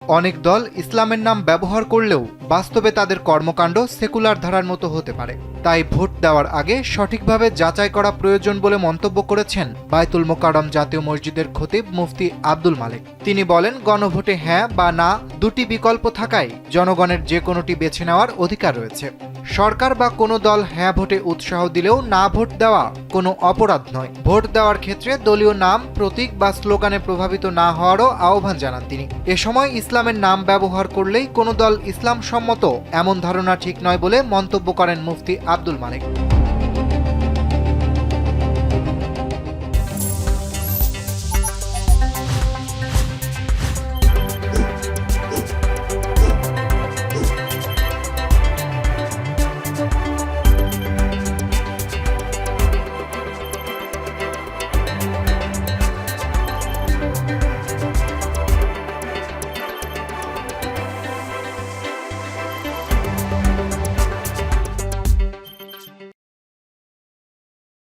অনেক দল ইসলামের নাম ব্যবহার করলেও বাস্তবে তাদের কর্মকাণ্ড সেকুলার ধারার মতো হতে পারে। তাই ভোট দেওয়ার আগে সঠিকভাবে যাচাই করা প্রয়োজন বলে মন্তব্য করেছেন বায়তুল মোকাররম জাতীয় মসজিদের খতিব মুফতি আব্দুল মালেক। তিনি বলেন, গণভোটে হ্যাঁ বা না দুটি বিকল্প থাকায় জনগণের যে কোনোটি বেছে নেওয়ার অধিকার রয়েছে। সরকার বা কোনো দল হ্যাঁ ভোটে উৎসাহ দিলেও না ভোট দেওয়া কোনো অপরাধ নয়। ভোট দেওয়ার ক্ষেত্রে দলীয় নাম, প্রতীক বা স্লোগানে প্রভাবিত না হওয়ারও আহ্বান জানান তিনি। এ সময় ইসলামের নাম ব্যবহার করলেই কোনো দল ইসলাম সম্মত এমন ধারণা ঠিক নয় বলে মন্তব্য করেন মুফতি আব্দুল মালেক।